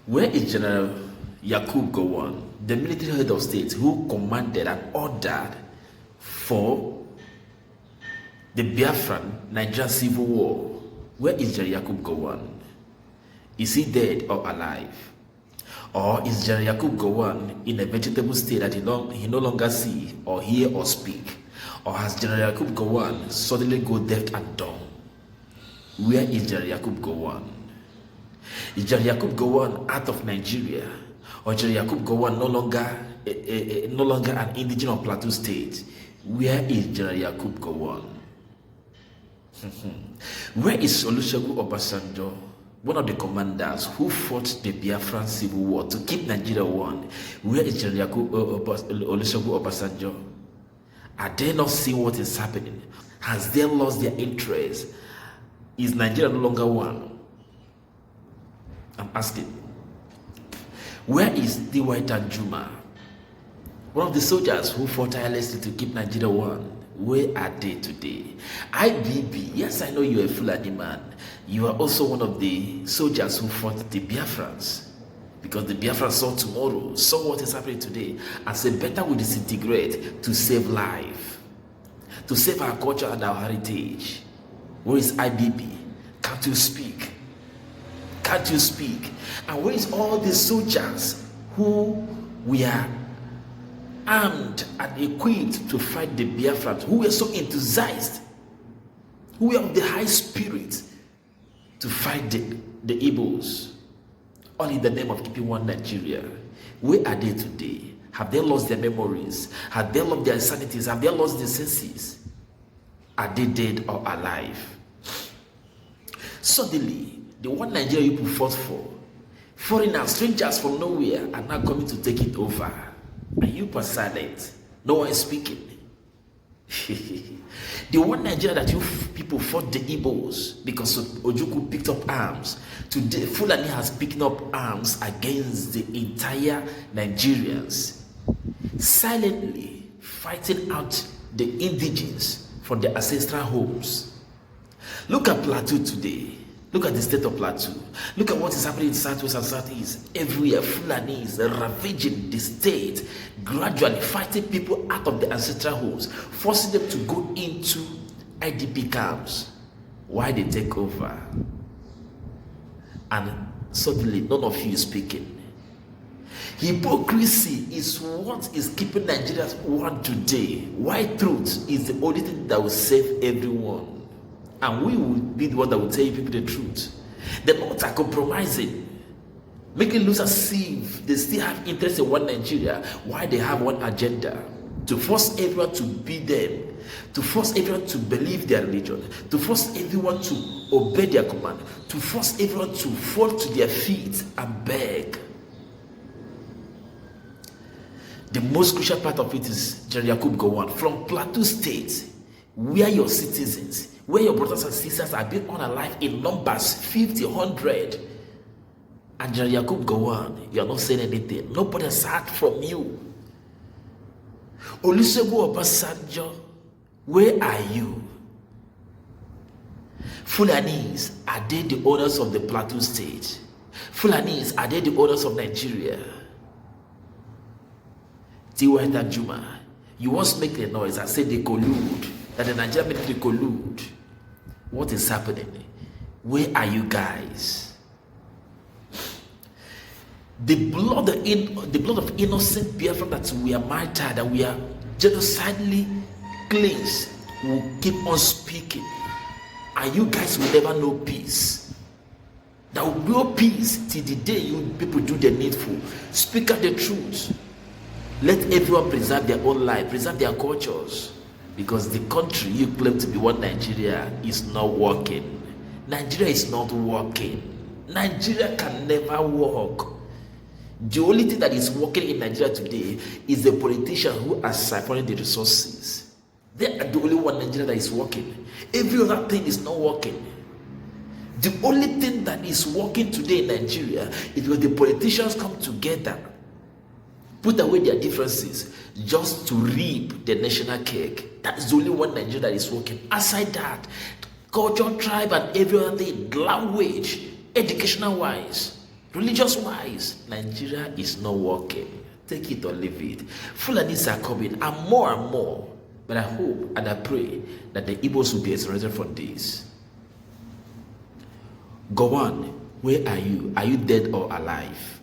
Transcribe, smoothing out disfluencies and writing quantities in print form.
Where is General Yakubu Gowon, the military head of state who commanded and ordered for the Biafran Nigerian civil war? Where is General Yakubu Gowon? Is he dead or alive? Or is General Yakubu Gowon in a vegetable state that he no longer see or hear or speak? Or has General Yakubu Gowon suddenly go deaf and dumb? Where is General Yakubu Gowon? Is General Yakubu Gowon out of Nigeria? Or General Yakubu Gowon no longer an indigenous of Plateau State? Where is General Yakubu Gowon? Where is Olusegun Obasanjo, one of the commanders who fought the Biafran civil war to keep Nigeria one? Where is General Olusegun Obasanjo? Are they not seeing what is happening? Has they lost their interest? Is Nigeria no longer one? I'm asking. Where is Danjuma, one of the soldiers who fought tirelessly to keep Nigeria one? Where are they today? IBB, yes, I know you're a Fulani man. You are also one of the soldiers who fought the Biafrans. Because the Biafrans saw tomorrow, saw what is happening today, and said better we disintegrate to save life, to save our culture and our heritage. Where is IBB? Can't you speak? Can't you speak? And where is all the soldiers who were armed and equipped to fight the Biafrans, who were so enthusiastic, who were of the high spirit to fight the Igbos, all in the name of keeping one Nigeria? Where are they today? Have they lost their memories? Have they lost their sanities? Have they lost their senses? Are they dead or alive? Suddenly, the one Nigeria people fought for, foreigners, strangers from nowhere, are now coming to take it over. And you are silent. No one is speaking. The one Nigeria that you people fought the Igbos because Ojukwu picked up arms. Today, Fulani has picked up arms against the entire Nigerians, silently fighting out the indigenes from their ancestral homes. Look at Plateau today. Look at the state of Plateau. Look at what is happening in Southwest and Southeast. Everywhere, Fulani is ravaging the state, gradually fighting people out of the ancestral homes, forcing them to go into IDP camps. Why they take over? And suddenly, none of you is speaking. Hypocrisy is what is keeping Nigerians one today. White truth is the only thing that will save everyone. And we will be the one that will tell you people the truth. The North are compromising, making lose as if they still have interest in one Nigeria, why they have one agenda. To force everyone to be them, to force everyone to believe their religion, to force everyone to obey their command, to force everyone to fall to their feet and beg. The most crucial part of it is General Yakubu Gowon from Plateau State, where your citizens, where your brothers and sisters are being unalive in numbers 50, 100. And General Yakubu Gowon, you are not saying anything. Nobody has heard from you. Olusegun Obasanjo, where are you? Fulanis, are they the owners of the Plateau State? Fulanis, are they the owners of Nigeria? Danjuma, you once make a noise and say they collude, that the Nigerian military collude. What is happening? Where are you guys? The blood of innocent Biafra that we are martyred, that we are genocidally cleansed, will keep on speaking. And you guys will never know peace. There will be no peace till the day you people do the needful. Speak out the truth. Let everyone preserve their own life, preserve their cultures. Because the country you claim to be one Nigeria is not working. Nigeria is not working. Nigeria can never work. The only thing that is working in Nigeria today is the politicians who are siphoning the resources. They are the only one Nigeria that is working. Every other thing is not working. The only thing that is working today in Nigeria is when the politicians come together, put away their differences, just to reap the national cake. That's the only one Nigeria that is working. Aside that, culture, tribe, and every other thing, language, educational wise, Religious-wise, Nigeria is not working. Take it or leave it. Fulanis are coming, and more. But I hope and I pray that the Igbos will be exonerated from this. Gowon, where are you? Are you dead or alive?